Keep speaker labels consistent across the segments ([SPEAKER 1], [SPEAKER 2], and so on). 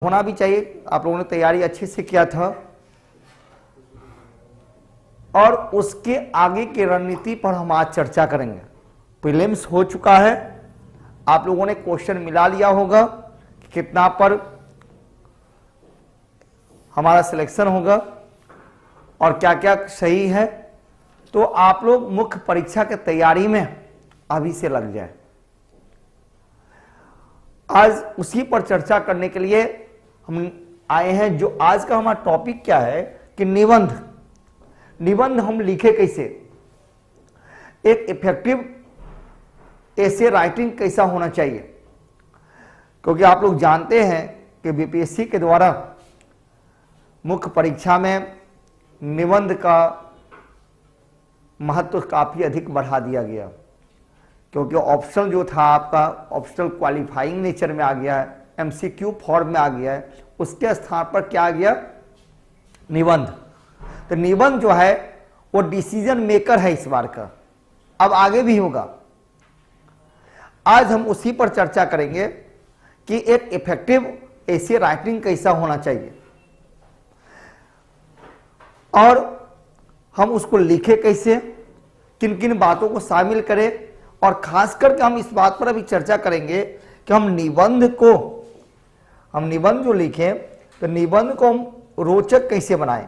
[SPEAKER 1] होना भी चाहिए। आप लोगों ने तैयारी अच्छे से किया था और उसके आगे की रणनीति पर हम आज चर्चा करेंगे। प्रीलिम्स हो चुका है, आप लोगों ने क्वेश्चन मिला लिया होगा कि कितना पर हमारा सिलेक्शन होगा और क्या क्या सही है। तो आप लोग मुख्य परीक्षा की तैयारी में अभी से लग जाए। आज उसी पर चर्चा करने के लिए हम आए हैं। जो आज का हमारा टॉपिक क्या है कि निबंध हम लिखे कैसे, एक इफेक्टिव ऐसे राइटिंग कैसा होना चाहिए। क्योंकि आप लोग जानते हैं कि बीपीएससी के द्वारा मुख्य परीक्षा में निबंध का महत्व काफी अधिक बढ़ा दिया गया, क्योंकि ऑप्शनल जो था आपका ऑप्शनल क्वालिफाइंग नेचर में आ गया है, एमसीक्यू फॉर्म में आ गया है। उसके स्थान पर क्या आ गया, निबंध। तो निबंध जो है वो डिसीजन मेकर है इस बार का, अब आगे भी होगा। आज हम उसी पर चर्चा करेंगे कि एक इफेक्टिव ऐसे राइटिंग कैसा होना चाहिए और हम उसको लिखे कैसे, किन किन बातों को शामिल करें। और खास करके हम इस बात पर अभी चर्चा करेंगे कि हम निबंध जो लिखें तो निबंध को हम रोचक कैसे बनाएं।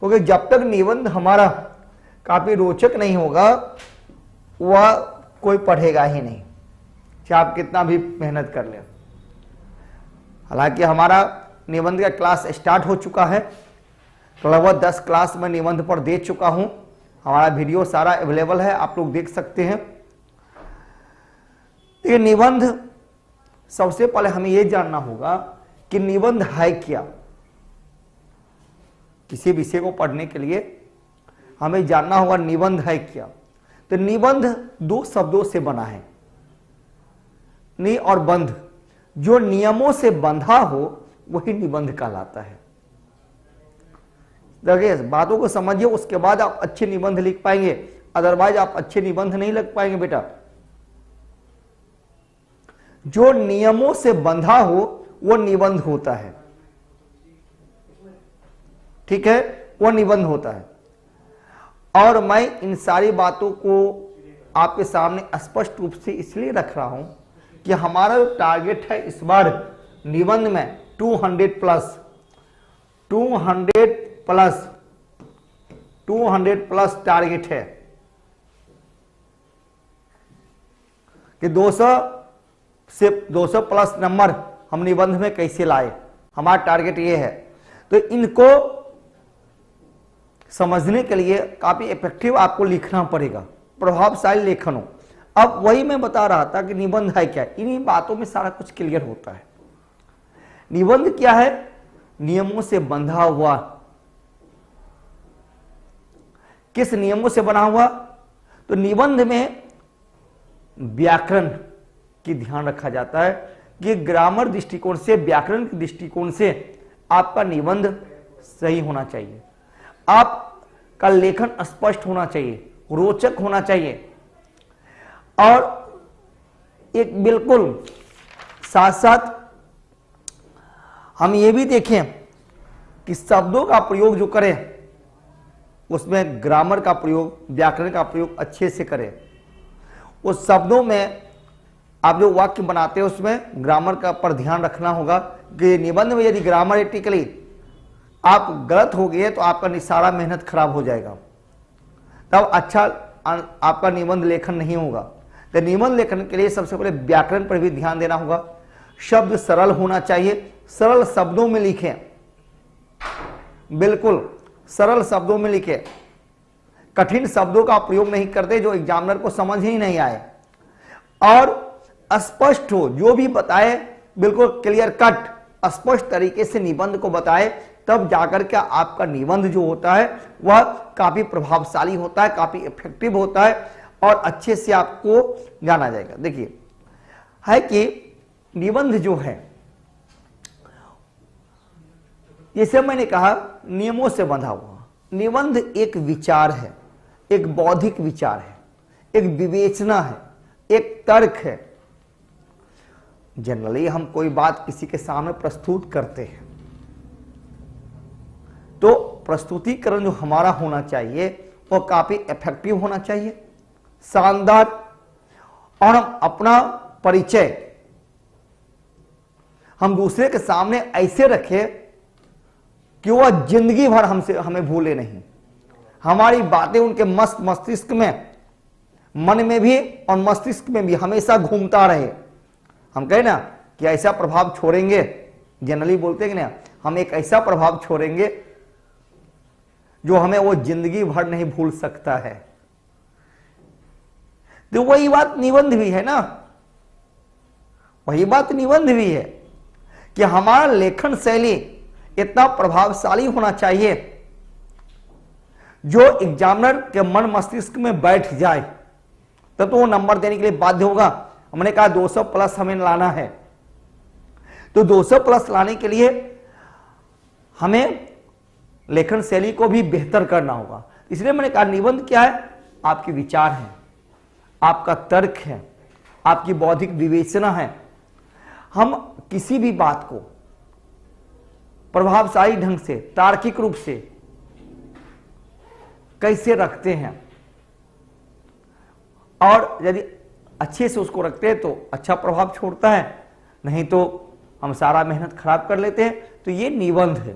[SPEAKER 1] क्योंकि जब तक निबंध हमारा काफी रोचक नहीं होगा वह कोई पढ़ेगा ही नहीं, चाहे आप कितना भी मेहनत कर लें। हालांकि हमारा निबंध का क्लास स्टार्ट हो चुका है, तो लगभग 10 क्लास मैं निबंध पर दे चुका हूं। हमारा वीडियो सारा अवेलेबल है, आप लोग देख सकते हैं। ये निबंध, सबसे पहले हमें यह जानना होगा कि निबंध है क्या। किसी विषय को पढ़ने के लिए हमें जानना होगा निबंध है क्या। तो निबंध 2 शब्दों से बना है, नि और बंध। जो नियमों से बंधा हो वही निबंध कहलाता है। देखिए, बातों को समझिए, उसके बाद आप अच्छे निबंध लिख पाएंगे, अदरवाइज आप अच्छे निबंध नहीं लिख पाएंगे बेटा। जो नियमों से बंधा हो वो निबंध होता है, ठीक है, वो निबंध होता है। और मैं इन सारी बातों को आपके सामने स्पष्ट रूप से इसलिए रख रहा हूं कि हमारा जो टारगेट है इस बार निबंध में 200 प्लस टारगेट है कि 200 प्लस नंबर हम निबंध में कैसे लाए। हमारा टारगेट ये है। तो इनको समझने के लिए काफी इफेक्टिव आपको लिखना पड़ेगा, प्रभावशाली लेखन हो। अब वही मैं बता रहा था कि निबंध है क्या, इन्हीं बातों में सारा कुछ क्लियर होता है। निबंध क्या है, नियमों से बंधा हुआ। किस नियमों से बना हुआ, तो निबंध में व्याकरण की ध्यान रखा जाता है कि ग्रामर दृष्टिकोण से, व्याकरण के दृष्टिकोण से आपका निबंध सही होना चाहिए। आपका लेखन स्पष्ट होना चाहिए, रोचक होना चाहिए। और एक बिल्कुल साथ साथ हम ये भी देखें कि शब्दों का प्रयोग जो करें उसमें ग्रामर का प्रयोग, व्याकरण का प्रयोग अच्छे से करें। उस शब्दों में आप जो वाक्य बनाते हैं उसमें ग्रामर का पर ध्यान रखना होगा कि निबंध में यदि ग्रामरेटिकली आप गलत हो गए तो आपका सारा मेहनत खराब हो जाएगा, तब अच्छा आपका निबंध लेखन नहीं होगा। तो निबंध लेखन के लिए सबसे पहले व्याकरण पर भी ध्यान देना होगा। शब्द सरल होना चाहिए, सरल शब्दों में लिखें, बिल्कुल सरल शब्दों में लिखें। कठिन शब्दों का प्रयोग नहीं करते जो एग्जामिनर को समझ ही नहीं आए। और स्पष्ट हो, जो भी बताए बिल्कुल क्लियर कट स्पष्ट तरीके से निबंध को बताए, तब जाकर के आपका निबंध जो होता है वह काफी प्रभावशाली होता है, काफी इफेक्टिव होता है और अच्छे से आपको जाना जाएगा। देखिए है कि निबंध जो है, जैसे मैंने कहा नियमों से बंधा हुआ। निबंध एक विचार है, एक बौद्धिक विचार है, एक विवेचना है, एक तर्क है। जनरली हम कोई बात किसी के सामने प्रस्तुत करते हैं तो प्रस्तुतिकरण जो हमारा होना चाहिए वो काफी इफेक्टिव होना चाहिए, शानदार, और हम अपना परिचय हम दूसरे के सामने ऐसे रखें कि वह जिंदगी भर हमसे हमें भूले नहीं, हमारी बातें उनके मस्तिष्क में, मन में भी और मस्तिष्क में भी हमेशा घूमता रहे। हम कहें ना कि ऐसा प्रभाव छोड़ेंगे, जनरली बोलते हैं कि ना हम एक ऐसा प्रभाव छोड़ेंगे जो हमें वो जिंदगी भर नहीं भूल सकता है। तो वही बात निबंध भी है ना, वही बात निबंध भी है कि हमारा लेखन शैली इतना प्रभावशाली होना चाहिए जो एग्जामिनर के मन मस्तिष्क में बैठ जाए, तब तो वो नंबर देने के लिए बाध्य होगा। हमने कहा 200 प्लस हमें लाना है, तो 200 प्लस लाने के लिए हमें लेखन शैली को भी बेहतर करना होगा। इसलिए मैंने कहा निबंध क्या है, आपके विचार हैं, आपका तर्क है, आपकी बौद्धिक विवेचना है। हम किसी भी बात को प्रभावशाली ढंग से, तार्किक रूप से कैसे रखते हैं, और यदि अच्छे से उसको रखते हैं तो अच्छा प्रभाव छोड़ता है, नहीं तो हम सारा मेहनत खराब कर लेते हैं। तो ये निबंध है।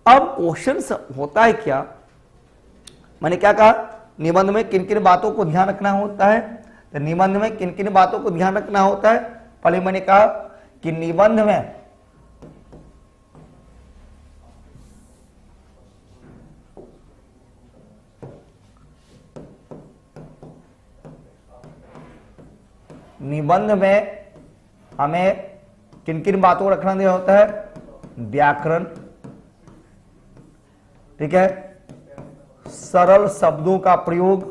[SPEAKER 1] अब क्वेश्चन होता है क्या, मैंने क्या कहा, निबंध में किन किन बातों को ध्यान रखना होता है। तो निबंध में किन किन बातों को ध्यान रखना होता है, पहले मैंने कहा कि निबंध में हमें किन किन बातों को रखना दिया होता है, व्याकरण, ठीक है, सरल शब्दों का प्रयोग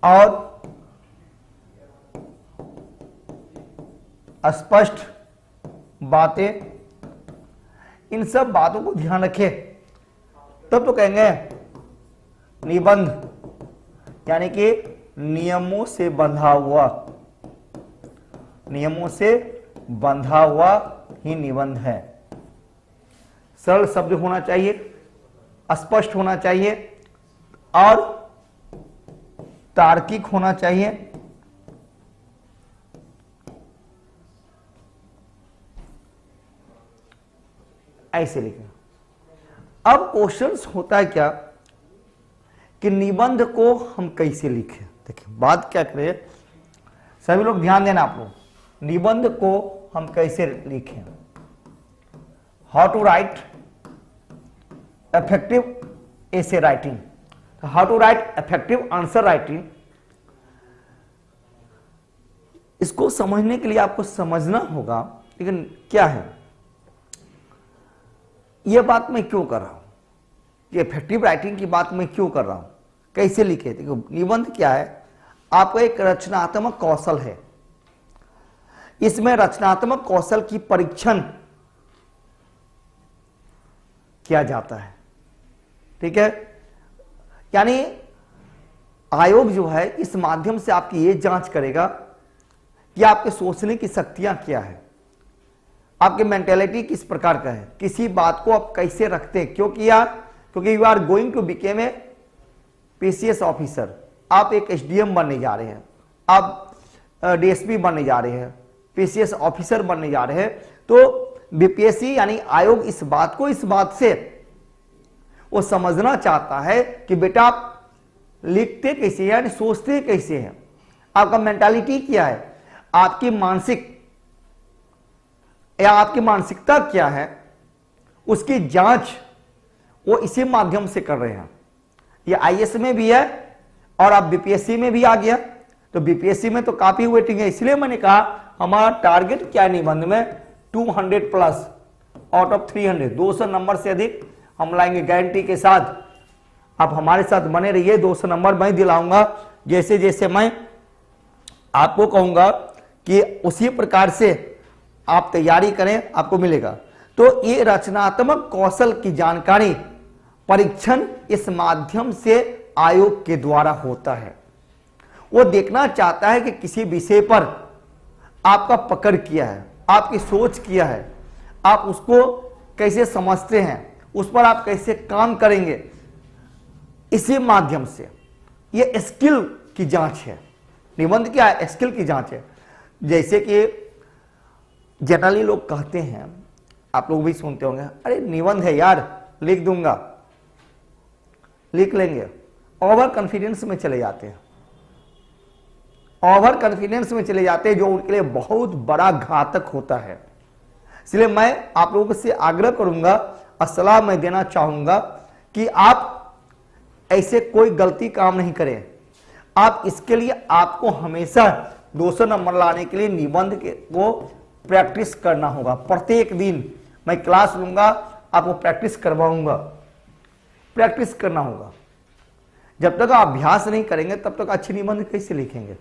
[SPEAKER 1] और स्पष्ट बातें, इन सब बातों को ध्यान रखें, तब तो कहेंगे निबंध यानी कि नियमों से बंधा हुआ, नियमों से बंधा हुआ ही निबंध है। सरल शब्द होना चाहिए, स्पष्ट होना चाहिए और तार्किक होना चाहिए। ऐसे लिखें। अब क्वेश्चंस होता है क्या कि निबंध को हम कैसे लिखें। देखिए बात क्या करें, सभी लोग ध्यान देना आप लोग, निबंध को हम कैसे लिखें। How to write effective essay writing, how to write effective answer writing. इसको समझने के लिए आपको समझना होगा, लेकिन क्या है यह बात मैं क्यों कर रहा हूं, ये इफेक्टिव राइटिंग की बात मैं क्यों कर रहा हूं, कैसे लिखे। देखो निबंध क्या है, आपका एक रचनात्मक कौशल है, इसमें रचनात्मक कौशल की परीक्षण किया जाता है, ठीक है। यानी आयोग जो है इस माध्यम से आपकी ये जांच करेगा कि आपके सोचने की शक्तियां क्या है, आपकी मेंटेलिटी किस प्रकार का है, किसी बात को आप कैसे रखते हैं। क्योंकि you are going to became a PCS officer, आप एक एसडीएम बनने जा रहे हैं, आप डीएसपी बनने जा रहे हैं, पीसीएस ऑफिसर बनने जा रहे हैं। तो बीपीएससी यानी आयोग इस बात से वो समझना चाहता है कि बेटा आप लिखते कैसे यानी सोचते कैसे हैं, आपका मेंटालिटी क्या है, आपकी मानसिकता क्या है, उसकी जांच वो इसी माध्यम से कर रहे हैं। ये आईएएस में भी है और आप बीपीएससी में भी आ गया, तो बीपीएससी में तो काफी वेटिंग है। इसलिए मैंने कहा हमारा टारगेट क्या निबंध में 200 प्लस आउट ऑफ 300, 200 नंबर से अधिक हम लाएंगे गारंटी के साथ। आप हमारे साथ बने रहिए, 200 नंबर मैं दिलाऊंगा। जैसे जैसे मैं आपको कहूंगा कि उसी प्रकार से आप तैयारी करें, आपको मिलेगा। तो ये रचनात्मक कौशल की जानकारी परीक्षण इस माध्यम से आयोग के द्वारा होता है। वो देखना चाहता है कि किसी विषय पर आपका पकड़ किया है, आपकी सोच किया है, आप उसको कैसे समझते हैं, उस पर आप कैसे काम करेंगे। इसी माध्यम से ये स्किल की जांच है। निबंध क्या है? स्किल की जांच है। जैसे कि जनरली लोग कहते हैं, आप लोग भी सुनते होंगे, अरे निबंध है यार, लिख दूंगा, लिख लेंगे। ओवर कॉन्फिडेंस में चले जाते हैं, ओवर कॉन्फिडेंस में चले जाते हैं, जो उनके लिए बहुत बड़ा घातक होता है। इसलिए मैं आप लोगों से आग्रह करूंगा और सलाह मैं देना चाहूंगा कि आप ऐसे कोई गलती काम नहीं करें। आप इसके लिए आपको हमेशा 200 नंबर लाने के लिए निबंध को प्रैक्टिस करना होगा। प्रत्येक दिन मैं क्लास लूंगा, आपको प्रैक्टिस करवाऊंगा, प्रैक्टिस करना होगा। जब तक आप अभ्यास नहीं करेंगे तब तक अच्छी निबंध कैसे लिखेंगे?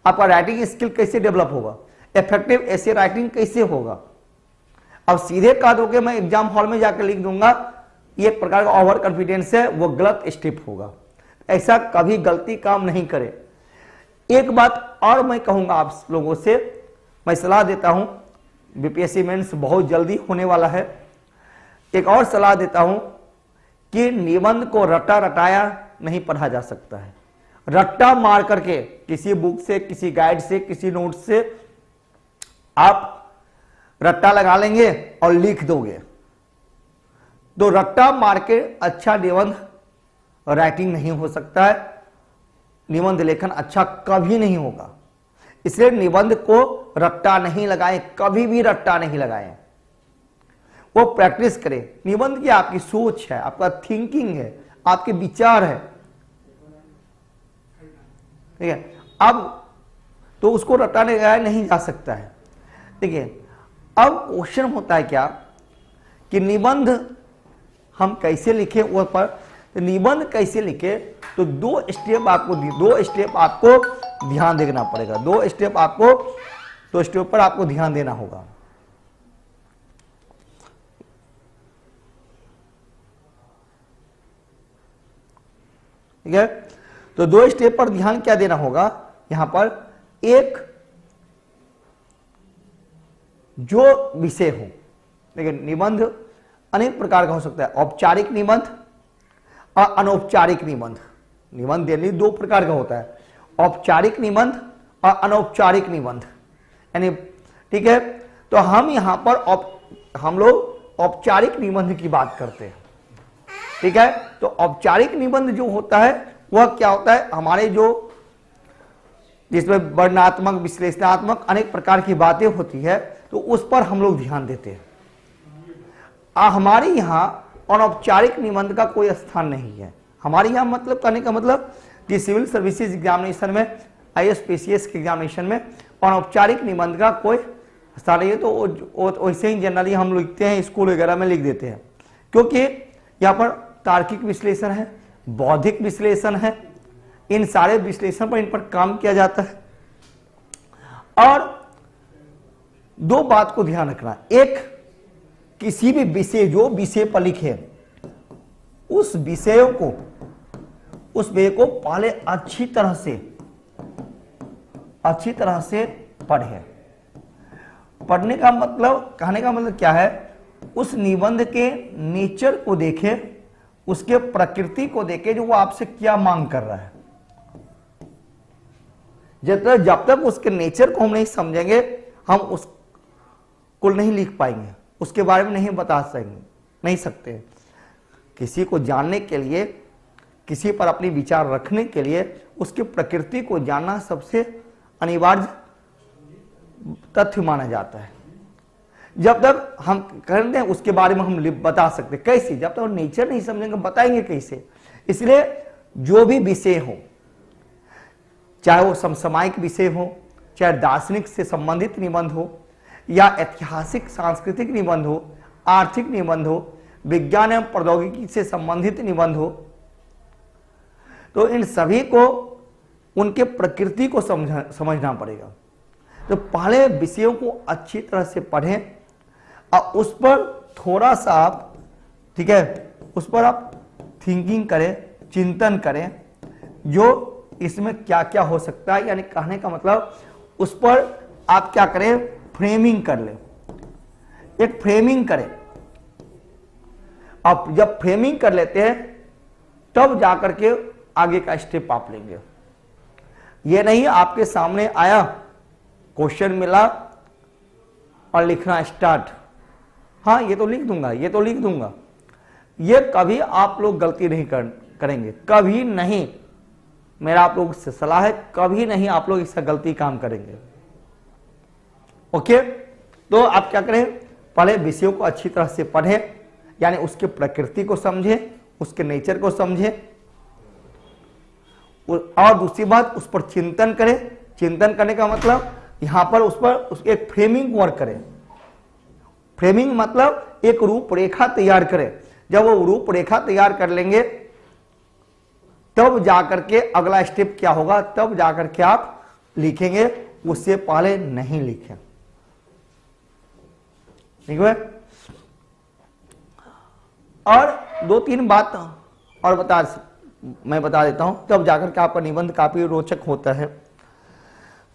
[SPEAKER 1] आपका राइटिंग स्किल कैसे डेवलप होगा? इफेक्टिव ऐसे राइटिंग कैसे होगा? अब सीधे कह दो कि मैं एग्जाम हॉल में जाकर लिख दूंगा, ये एक प्रकार का ओवर कॉन्फिडेंस है, वो गलत स्टेप होगा। ऐसा कभी गलती काम नहीं करे। एक बात और मैं कहूंगा आप लोगों से, मैं सलाह देता हूं, बीपीएससी मेंस बहुत जल्दी होने वाला है। एक और सलाह देता हूं कि निबंध को रटा रटाया नहीं पढ़ा जा सकता है। रट्टा मार करके किसी बुक से, किसी गाइड से, किसी नोट से आप रट्टा लगा लेंगे और लिख दोगे, तो रट्टा मार के अच्छा निबंध राइटिंग नहीं हो सकता है, निबंध लेखन अच्छा कभी नहीं होगा। इसलिए निबंध को रट्टा नहीं लगाएं, कभी भी रट्टा नहीं लगाएं, वो प्रैक्टिस करें। निबंध की आपकी सोच है, आपका थिंकिंग है, आपके विचार है, ठीक है। अब तो उसको रट्टा लगाया नहीं जा सकता है, ठीक है। अब क्वेश्चन होता है क्या कि निबंध हम कैसे लिखें, वो पर निबंध कैसे लिखे, तो दो स्टेप आपको ध्यान देना पड़ेगा। दो स्टेप पर आपको ध्यान देना होगा। ठीक है, तो दो स्टेप पर ध्यान क्या देना होगा यहां पर? एक, जो विषय हो, लेकिन निबंध अनेक प्रकार का हो सकता है, औपचारिक निबंध और अनौपचारिक निबंध। निबंध यानी दो प्रकार का होता है, औपचारिक निबंध और अनौपचारिक निबंध, यानी ठीक है। तो हम यहां पर हम लोग औपचारिक निबंध की बात करते हैं, ठीक है। तो औपचारिक निबंध जो होता है वह क्या होता है? हमारे जो जिसमें वर्णनात्मक, विश्लेषणात्मक अनेक प्रकार की बातें होती है, तो उस पर हम लोग ध्यान देते हैं। हमारे यहाँ अनौपचारिक निबंध का कोई स्थान नहीं है। हमारे यहाँ मतलब कहने का मतलब कि सिविल सर्विसेज एग्जामिनेशन में, आईएएस पीसीएस के एग्जामिनेशन में अनौपचारिक निबंध का कोई स्थान नहीं है। तो वैसे ही जनरली हम लिखते हैं, स्कूल वगैरह में लिख देते हैं, क्योंकि यहाँ पर तार्किक विश्लेषण है, बौद्धिक विश्लेषण है, इन सारे विश्लेषण पर इन पर काम किया जाता है। और दो बात को ध्यान रखना, एक, किसी भी विषय, जो विषय पर लिखे उस विषय को पहले अच्छी तरह से पढ़े। पढ़ने का मतलब, कहने का मतलब क्या है? उस निबंध के नेचर को देखे, उसके प्रकृति को देखे, जो वो आपसे क्या मांग कर रहा है। जब तक उसके नेचर को हम नहीं समझेंगे, हम उसको नहीं लिख पाएंगे, उसके बारे में नहीं सकते। किसी को जानने के लिए, किसी पर अपनी विचार रखने के लिए उसकी प्रकृति को जानना सबसे अनिवार्य तथ्य माना जाता है। जब तक हम करते हैं उसके बारे में हम बता सकते, कैसे? जब तक हम नेचर नहीं समझेंगे बताएंगे कैसे? इसलिए जो भी विषय हो, चाहे वो समसामयिक विषय हो, चाहे दार्शनिक से संबंधित निबंध हो, या ऐतिहासिक सांस्कृतिक निबंध हो, आर्थिक निबंध हो, विज्ञान एवं प्रौद्योगिकी से संबंधित निबंध हो, तो इन सभी को उनके प्रकृति को समझना पड़ेगा। तो पहले विषयों को अच्छी तरह से पढ़ें और उस पर थोड़ा सा आप, ठीक है, उस पर आप थिंकिंग करें, चिंतन करें, जो इसमें क्या क्या हो सकता है, यानी कहने का मतलब उस पर आप क्या करें, फ्रेमिंग कर ले, एक फ्रेमिंग करें। अब जब फ्रेमिंग कर लेते हैं तब जाकर के आगे का स्टेप आप लेंगे। ये नहीं आपके सामने आया, क्वेश्चन मिला और लिखना स्टार्ट, हाँ ये तो लिख दूंगा, ये तो लिख दूंगा, ये कभी आप लोग गलती नहीं करेंगे, कभी नहीं। मेरा आप लोग से सलाह है, कभी नहीं आप लोग इसका गलती काम करेंगे। ओके, तो आप क्या करें, पहले विषयों को अच्छी तरह से पढ़ें, यानी उसके प्रकृति को समझें, उसके नेचर को समझें, और दूसरी बात उस पर चिंतन करें। चिंतन करने का मतलब यहां पर उस पर एक फ्रेमिंग वर्क करें। फ्रेमिंग मतलब एक रूपरेखा तैयार करें। जब वो रूपरेखा तैयार कर लेंगे तब जाकर के अगला स्टेप क्या होगा, तब जाकर के आप लिखेंगे, उससे पहले नहीं लिखें। ठीक है। और 2-3 बात और मैं बता देता हूं, तब जाकर के आपका निबंध काफी रोचक होता है।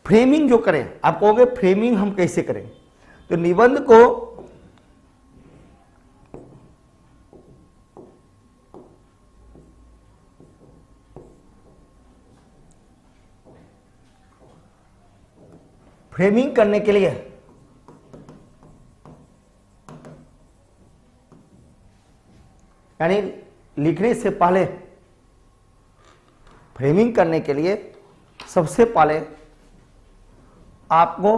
[SPEAKER 1] फ्रेमिंग जो करें, आप कहोगे फ्रेमिंग हम कैसे करें, तो निबंध को फ्रेमिंग करने के लिए यानी लिखने से पहले, फ्रेमिंग करने के लिए सबसे पहले आपको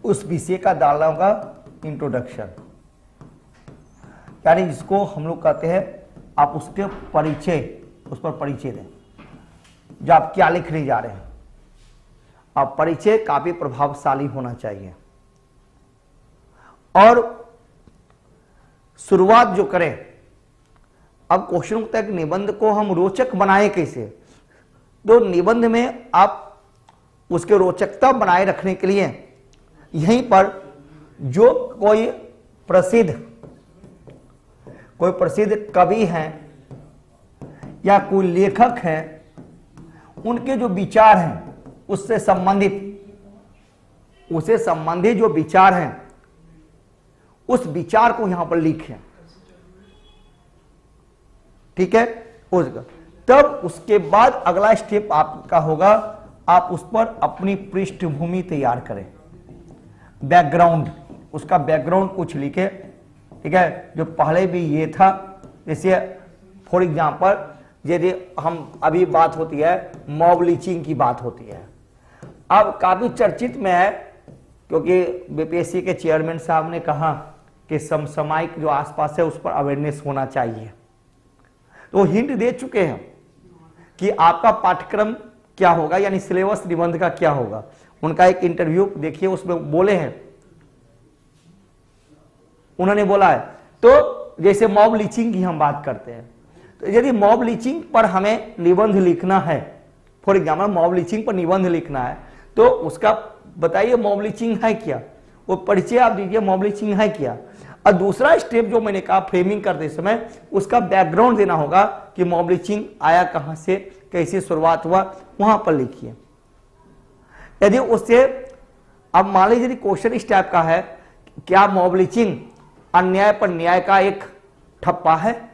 [SPEAKER 1] उस विषय का डालना होगा इंट्रोडक्शन, यानी जिसको हम लोग कहते हैं आप उसके परिचय, उस पर परिचय दें, जो आप क्या लिखने जा रहे हैं। अब परिचय काफी प्रभावशाली होना चाहिए। और शुरुआत जो करें, अब क्वेश्चन होता है कि निबंध को हम रोचक बनाएं कैसे, तो निबंध में आप उसके रोचकता बनाए रखने के लिए यहीं पर जो कोई प्रसिद्ध कवि हैं या कोई लेखक हैं, उनके जो विचार हैं उससे संबंधित जो विचार हैं उस विचार को यहां पर लिखें। ठीक है, तब उसके बाद अगला स्टेप आपका होगा, आप उस पर अपनी पृष्ठभूमि तैयार करें, बैकग्राउंड, उसका बैकग्राउंड कुछ लिखे। ठीक है, जो पहले भी ये था, जैसे फॉर एग्जांपल यदि हम अभी बात होती है मॉब लीचिंग की बात होती है, अब काफी चर्चित में है, क्योंकि बीपीएससी के चेयरमैन साहब ने कहा कि समसामयिक जो आसपास है उस पर अवेयरनेस होना चाहिए, तो हिंट दे चुके हैं कि आपका पाठ्यक्रम क्या होगा, यानी सिलेबस निबंध का क्या होगा। उनका एक इंटरव्यू देखिए, उसमें बोले हैं, उन्होंने बोला है, तो जैसे मॉब लीचिंग की हम बात करते हैं, तो यदि मॉब लीचिंग पर हमें निबंध लिखना है, फॉर एग्जाम्पल मॉब लीचिंग पर निबंध लिखना है, तो उसका बताइए मॉब लीचिंग है क्या, वो परिचय आप दीजिए मॉब लीचिंग है क्या। और दूसरा स्टेप जो मैंने कहा फ्रेमिंग करते समय, उसका बैकग्राउंड देना होगा कि मॉब लीचिंग आया कहां से, कैसे शुरुआत हुआ, वहां पर लिखिए। यदि उससे अब मान लीजिए यदि क्वेश्चन इस टाइप का है, क्या मॉब लीचिंग अन्याय पर न्याय का एक ठप्पा है,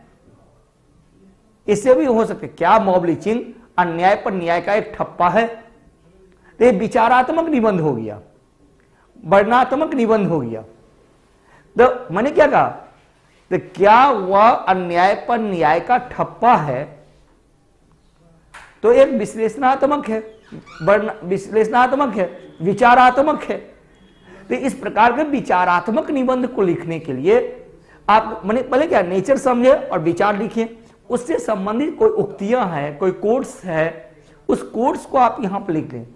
[SPEAKER 1] इससे भी हो सकता है क्या मॉब लीचिंग अन्याय पर न्याय का एक ठप्पा है, तो ये विचारात्मक निबंध हो गया, वर्णनात्मक निबंध हो गया। तो मैंने क्या कहा, तो क्या वह अन्याय पर न्याय का ठप्पा है, तो एक विश्लेषणात्मक है, विश्लेषणात्मक है, विचारात्मक है। तो इस प्रकार के विचारात्मक निबंध को लिखने के लिए आप मैंने पहले क्या नेचर समझे और विचार लिखिए, उससे संबंधित कोई उक्तियां हैं, कोई कोट्स है, उस कोट्स को आप यहां पर लिख लें।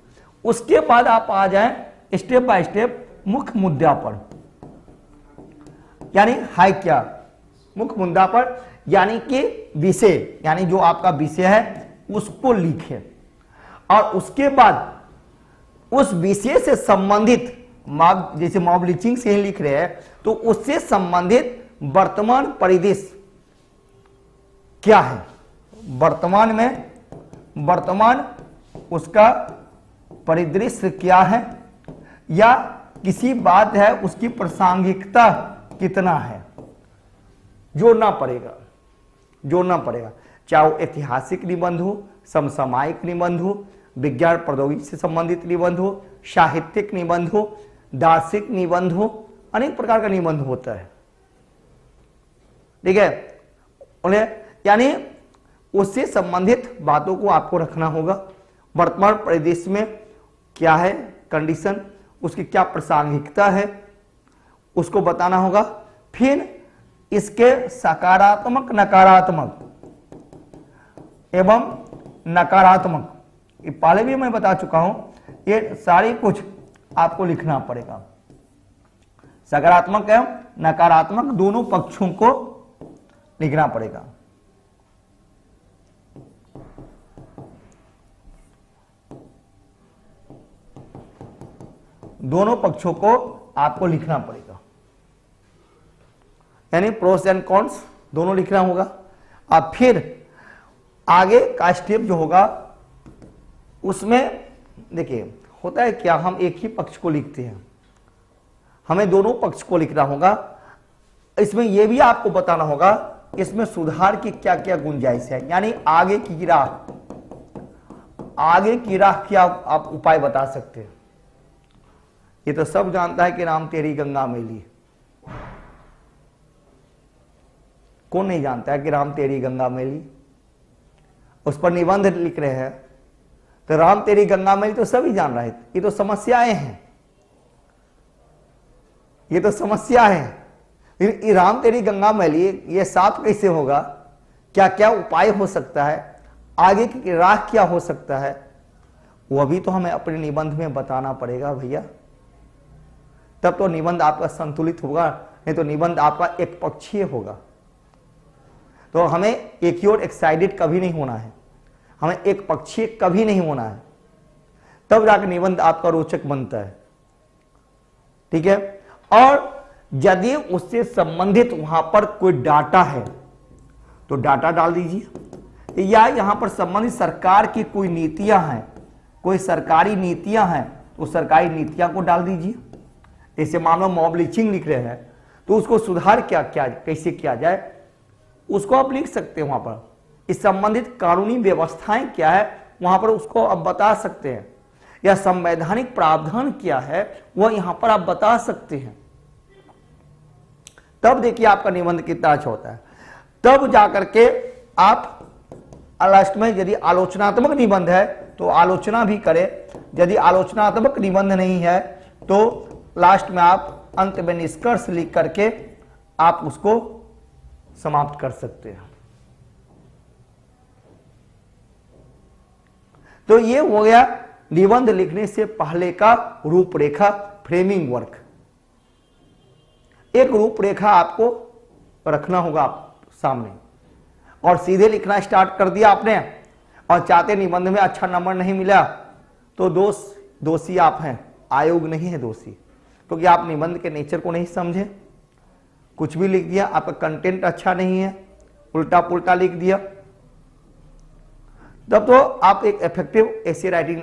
[SPEAKER 1] उसके बाद आप आ जाएं स्टेप बाय स्टेप मुख्य मुद्दा पर, यानी है क्या मुख्य मुद्दा पर, यानी कि विषय, यानी जो आपका विषय है उसको लिखें। और उसके बाद उस विषय से संबंधित, जैसे मॉब लीचिंग से ही लिख रहे हैं, तो उससे संबंधित वर्तमान परिदृश्य क्या है, वर्तमान उसका परिदृश्य क्या है, या किसी बात है उसकी प्रासंगिकता कितना है, जोड़ना पड़ेगा। चाहे वो ऐतिहासिक निबंध हो, समसामयिक निबंध हो, विज्ञान प्रौद्योगिकी से संबंधित निबंध हो, साहित्यिक निबंध हो, दार्शनिक निबंध हो, अनेक प्रकार का निबंध होता है। ठीक है, उन्हें यानी उससे संबंधित बातों को आपको रखना होगा। वर्तमान परिदृश्य में क्या है कंडीशन, उसकी क्या प्रासंगिकता है, उसको बताना होगा। फिर इसके सकारात्मक, नकारात्मक एवं नकारात्मक, ये पहले भी मैं बता चुका हूं, ये सारी कुछ आपको लिखना पड़ेगा। सकारात्मक एवं नकारात्मक दोनों पक्षों को लिखना पड़ेगा। दोनों पक्षों को आपको लिखना पड़ेगा, यानी प्रोस एंड कॉन्स दोनों लिखना होगा। अब फिर आगे का स्टेप जो होगा उसमें देखिए होता है क्या, हम एक ही पक्ष को लिखते हैं, हमें दोनों पक्ष को लिखना होगा। इसमें यह भी आपको बताना होगा इसमें सुधार की क्या क्या गुंजाइश है, यानी आगे की राह क्या आप उपाय बता सकते हैं। ये तो सब जानता है कि राम तेरी गंगा मैली, कौन नहीं जानता है कि राम तेरी गंगा मैली, उस पर निबंध लिख रहे हैं तो राम तेरी गंगा मैली तो सभी जान रहे थे। ये तो समस्याएं हैं, ये तो समस्या है। राम तेरी गंगा मैली ये साफ कैसे होगा, क्या क्या उपाय हो सकता है, आगे की राह क्या हो सकता है, वह भी तो हमें अपने निबंध में बताना पड़ेगा भैया, तब तो निबंध आपका संतुलित होगा, नहीं तो निबंध आपका एक पक्षीय होगा। तो हमें एक ही ओर एक्साइटेड कभी नहीं होना है, हमें एक पक्षीय कभी नहीं होना है, तब जाकर निबंध आपका रोचक बनता है। ठीक है, और यदि उससे संबंधित वहां पर कोई डाटा है तो डाटा डाल दीजिए, या यहां पर संबंधित सरकार की कोई नीतियां हैं, कोई सरकारी नीतियां हैं तो सरकारी नीतियां को डाल दीजिए। जैसे मान लो मॉब लिंचिंग लिख रहे हैं तो उसको सुधार क्या क्या कैसे किया जाए उसको आप लिख सकते हैं। वहां पर इस संबंधित कानूनी व्यवस्थाएं क्या है वहां पर उसको आप बता सकते हैं, या संवैधानिक प्रावधान क्या है वह यहां पर आप बता सकते हैं। तब देखिए आपका निबंध कितना अच्छा होता है। तब जाकर के आप लास्ट में यदि आलोचनात्मक निबंध है तो आलोचना भी करें, यदि आलोचनात्मक निबंध नहीं है तो लास्ट में आप अंत में निष्कर्ष लिख करके आप उसको समाप्त कर सकते हैं। तो ये हो गया निबंध लिखने से पहले का रूपरेखा, फ्रेमिंग वर्क। एक रूपरेखा आपको रखना होगा आप सामने, और सीधे लिखना स्टार्ट कर दिया आपने और चाहते निबंध में अच्छा नंबर नहीं मिला तो दोषी आप हैं, आयोग नहीं है दोषी, क्योंकि आप निबंध के नेचर को नहीं समझे, कुछ भी लिख दिया, आपका कंटेंट अच्छा नहीं है, उल्टा पुल्टा लिख दिया, तब तो आप एक इफेक्टिव ऐसे राइटिंग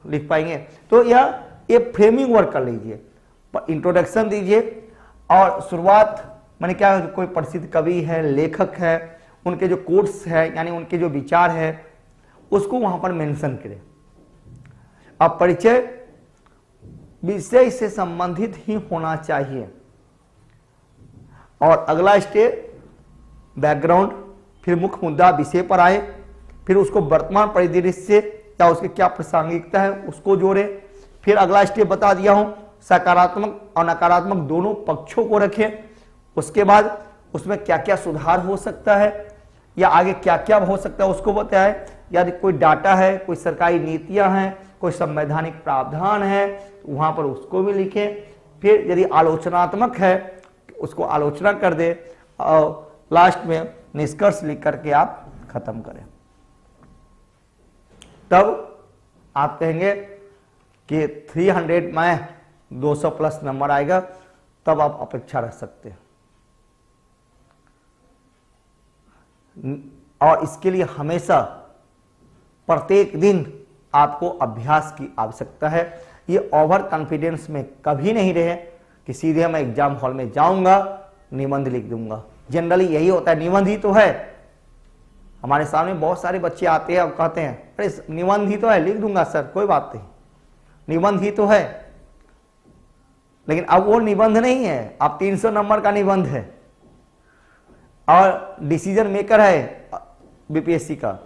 [SPEAKER 1] लिख पाएंगे। तो यह एक फ्रेमिंग वर्क कर लीजिए, इंट्रोडक्शन दीजिए और शुरुआत मैंने क्या, कोई प्रसिद्ध कवि है, लेखक है, उनके जो कोट्स है यानी उनके जो विचार है उसको वहां पर मेंशन करें। अब परिचय विषय से संबंधित ही होना चाहिए, और अगला स्टेप बैकग्राउंड, फिर मुख्य मुद्दा विषय पर आए, फिर उसको वर्तमान परिदृश्य या उसकी क्या प्रासंगिकता है उसको जोड़े, फिर अगला स्टेप बता दिया हूं सकारात्मक और नकारात्मक दोनों पक्षों को रखें, उसके बाद उसमें क्या क्या सुधार हो सकता है या आगे क्या क्या हो सकता है उसको बताएं, यदि कोई डाटा है, कोई सरकारी नीतियां हैं, कोई संवैधानिक प्रावधान है तो वहां पर उसको भी लिखें, फिर यदि आलोचनात्मक है उसको आलोचना कर दे और लास्ट में निष्कर्ष लिख करके आप खत्म करें। तब आप कहेंगे कि 300 में 200 प्लस नंबर आएगा, तब आप अपेक्षा रख सकते हैं। और इसके लिए हमेशा प्रत्येक दिन आपको अभ्यास की आवश्यकता है। ये ओवर कॉन्फिडेंस में कभी नहीं रहे कि सीधे मैं एग्जाम हॉल में जाऊंगा, निबंध लिख दूंगा। जनरली यही होता है, निबंध ही तो है। हमारे सामने बहुत सारे बच्चे आते हैं और कहते हैं अरे निबंध ही तो है, लिख दूंगा सर, कोई बात नहीं, निबंध ही तो है। लेकिन अब वो निबंध नहीं है, अब 300 नंबर का निबंध है और डिसीजन मेकर है बीपीएससी का।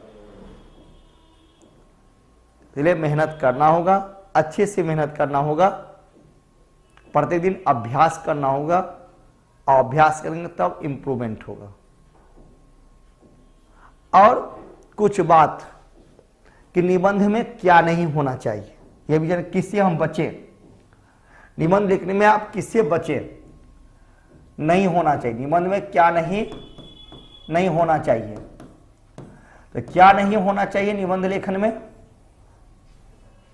[SPEAKER 1] इसलिए मेहनत करना होगा, अच्छे से मेहनत करना होगा, प्रतिदिन अभ्यास करना होगा और अभ्यास करेंगे तब इंप्रूवमेंट होगा। और कुछ बात कि निबंध में क्या नहीं होना चाहिए, यह भी जाने किससे हम बचे। निबंध लिखने में आप किससे बचे, नहीं होना चाहिए। निबंध में क्या नहीं होना चाहिए। तो क्या नहीं होना चाहिए निबंध लेखन में?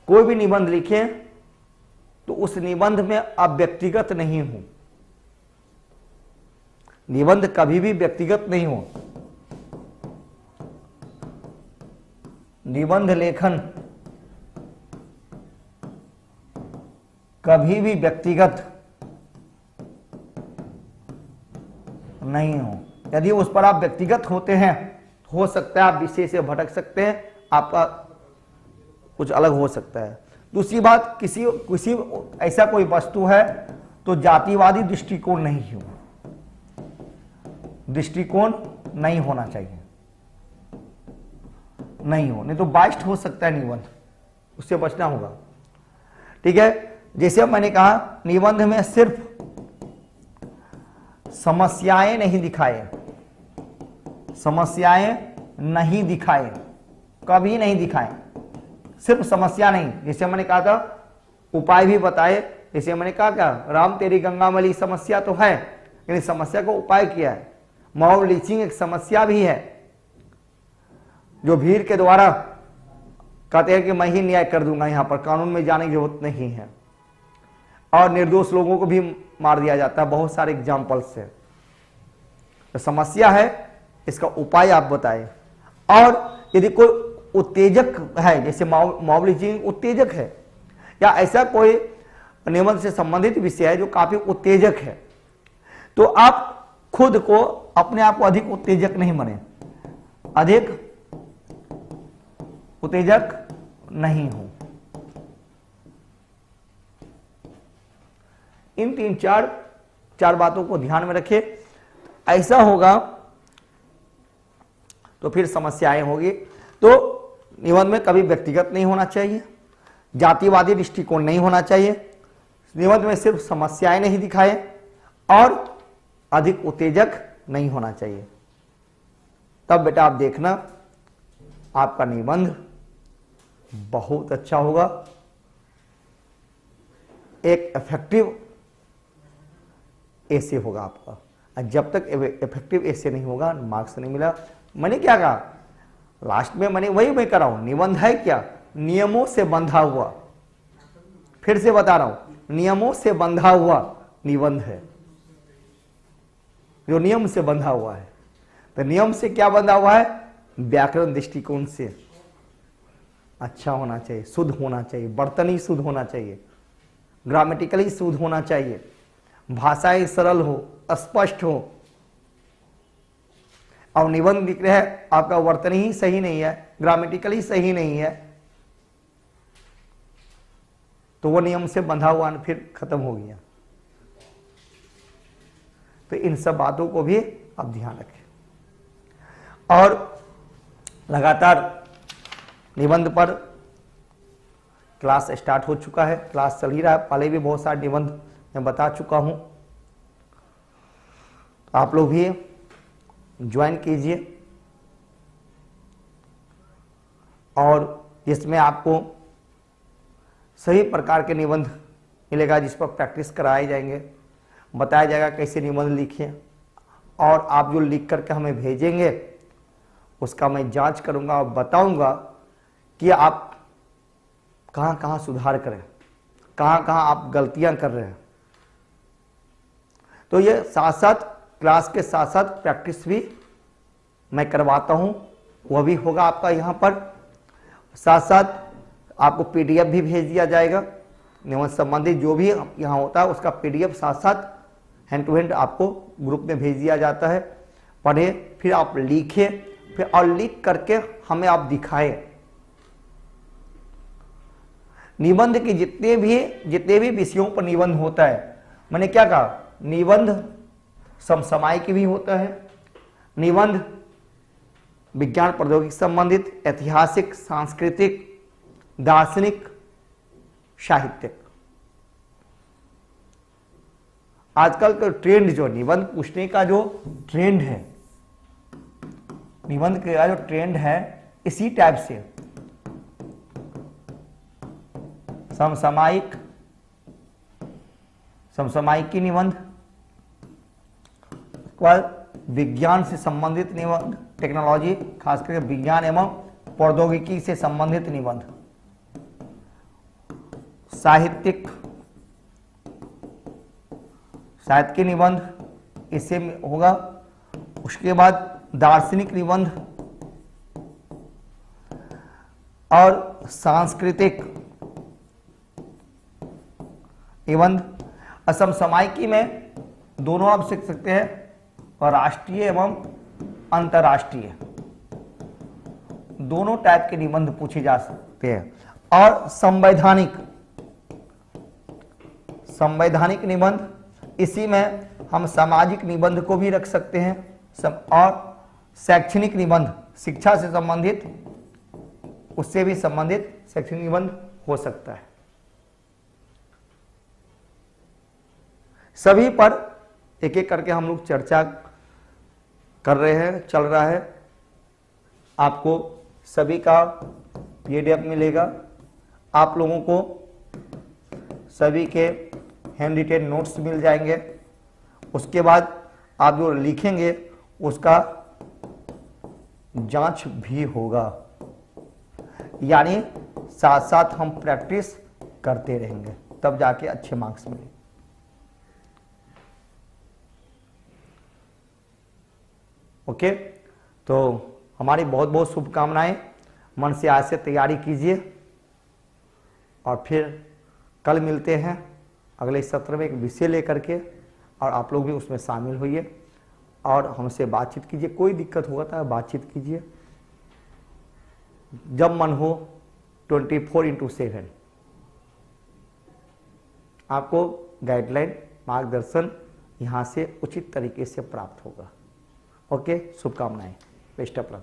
[SPEAKER 1] कोई भी निबंध लिखे तो उस निबंध में आप व्यक्तिगत नहीं हो। निबंध कभी भी व्यक्तिगत नहीं हो। निबंध लेखन कभी भी व्यक्तिगत नहीं हो। यदि उस पर आप व्यक्तिगत होते हैं, हो सकता है आप विषय से भटक सकते हैं, आपका कुछ अलग हो सकता है। दूसरी बात, किसी ऐसा कोई वस्तु है तो जातिवादी दृष्टिकोण नहीं हो, दृष्टिकोण नहीं होना चाहिए, नहीं हो, नहीं तो बाइस्ट हो सकता है निबंध, उससे बचना होगा। ठीक है, जैसे मैंने कहा निबंध में सिर्फ समस्याएं नहीं दिखाए, समस्याएं नहीं दिखाए, कभी नहीं दिखाए, सिर्फ समस्या नहीं। जैसे मैंने कहा था उपाय भी बताए, जैसे मैंने कहा क्या, राम तेरी गंगा मली समस्या तो है, लेकिन समस्या को उपाय किया है। मॉब लिंचिंग एक समस्या भी है, जो भीड़ के द्वारा कहते हैं कि मैं ही न्याय कर दूंगा, यहां पर कानून में जाने की जरूरत नहीं है, और निर्दोष लोगों को भी मार दिया जाता है, बहुत सारे एग्जाम्पल्स से। तो समस्या है, इसका उपाय आप बताएं। और यदि कोई उत्तेजक है, जैसे मॉब लिंचिंग उत्तेजक है, या ऐसा कोई निबंध से संबंधित विषय है जो काफी उत्तेजक है, तो आप खुद को, अपने आप को अधिक उत्तेजक नहीं बने, अधिक उत्तेजक नहीं हो। इन तीन चार बातों को ध्यान में रखें। ऐसा होगा तो फिर समस्याएं होगी। तो निबंध में कभी व्यक्तिगत नहीं होना चाहिए, जातिवादी दृष्टिकोण नहीं होना चाहिए, निबंध में सिर्फ समस्याएं नहीं दिखाए, और अधिक उत्तेजक नहीं होना चाहिए। तब बेटा आप देखना आपका निबंध बहुत अच्छा होगा, एक इफेक्टिव ऐसे होगा आपका। और जब तक इफेक्टिव ऐसे नहीं होगा, मार्क्स नहीं मिला। मैंने क्या कहा लास्ट में, मैंने वही मैं कर रहा हूं, निबंध है क्या, नियमों से बंधा हुआ, फिर से बता रहा हूं, नियमों से बंधा हुआ निबंध है, जो नियम से बंधा हुआ है। तो नियम से क्या बंधा हुआ है, व्याकरण दृष्टिकोण से अच्छा होना चाहिए, शुद्ध होना चाहिए, बर्तनी शुद्ध होना चाहिए, ग्रामेटिकली शुद्ध होना चाहिए, भाषाएं सरल हो, स्पष्ट हो। और निबंध लिख रहे हैं, आपका वर्तनी ही सही नहीं है, ग्रामेटिकली सही नहीं है, तो वो नियम से बंधा हुआ फिर खत्म हो गया। तो इन सब बातों को भी आप ध्यान रखें। और लगातार निबंध पर क्लास स्टार्ट हो चुका है, क्लास चल ही रहा है, पहले भी बहुत सारे निबंध मैं बता चुका हूं, आप लोग भी ज्वाइन कीजिए। और इसमें आपको सभी प्रकार के निबंध मिलेगा, जिस पर प्रैक्टिस कराए जाएंगे, बताया जाएगा कैसे निबंध लिखें, और आप जो लिख करके हमें भेजेंगे उसका मैं जांच करूंगा और बताऊंगा कि आप कहां कहां सुधार करें, कहां कहां आप गलतियां कर रहे हैं। तो ये साथ साथ क्लास के साथ साथ प्रैक्टिस भी मैं करवाता हूं, वह भी होगा आपका यहां पर। साथ साथ आपको पीडीएफ भी भेज दिया जाएगा। निबंध संबंधित जो भी यहाँ होता है उसका पीडीएफ साथ साथ हैंड टू हैंड आपको ग्रुप में भेज दिया जाता है। पढ़े, फिर आप लिखे, फिर और लिख करके हमें आप दिखाए। निबंध के जितने भी विषयों पर निबंध होता है, मैंने क्या कहा, निबंध समसामयिक भी होता है, निबंध विज्ञान प्रौद्योगिकी संबंधित, ऐतिहासिक, सांस्कृतिक, दार्शनिक, साहित्यिक। आजकल का ट्रेंड जो निबंध पूछने का जो ट्रेंड है, निबंध का जो ट्रेंड है, इसी टाइप से समसामयिक की निबंध, उसके बाद विज्ञान से संबंधित निबंध, टेक्नोलॉजी खासकर विज्ञान एवं प्रौद्योगिकी से संबंधित निबंध, साहित्यिक, साहित्य निबंध इससे होगा। उसके बाद दार्शनिक निबंध और सांस्कृतिक निबंध। समसामयिकी में दोनों आप सीख सकते हैं, और राष्ट्रीय एवं अंतर्राष्ट्रीय दोनों टाइप के निबंध पूछे जा सकते हैं। और संवैधानिक निबंध, इसी में हम सामाजिक निबंध को भी रख सकते हैं। और शैक्षणिक निबंध, शिक्षा से संबंधित, उससे भी संबंधित शैक्षणिक निबंध हो सकता है। सभी पर एक एक करके हम लोग चर्चा कर रहे हैं, चल रहा है। आपको सभी का पीडीएफ मिलेगा। आप लोगों को सभी के हैंड रिटेन नोट्स मिल जाएंगे। उसके बाद आप जो लिखेंगे उसका जांच भी होगा, यानी साथ साथ हम प्रैक्टिस करते रहेंगे, तब जाके अच्छे मार्क्स मिलेंगे। ओके, तो हमारी बहुत बहुत शुभकामनाएं। मन से आज से तैयारी कीजिए, और फिर कल मिलते हैं अगले सत्र में एक विषय लेकर के, और आप लोग भी उसमें शामिल होइए और हमसे बातचीत कीजिए। कोई दिक्कत होगा तो बातचीत कीजिए, जब मन हो 24/7 आपको गाइडलाइन, मार्गदर्शन यहाँ से उचित तरीके से प्राप्त होगा। ओके, शुभकामनाएं, बेस्ट ऑफ लक।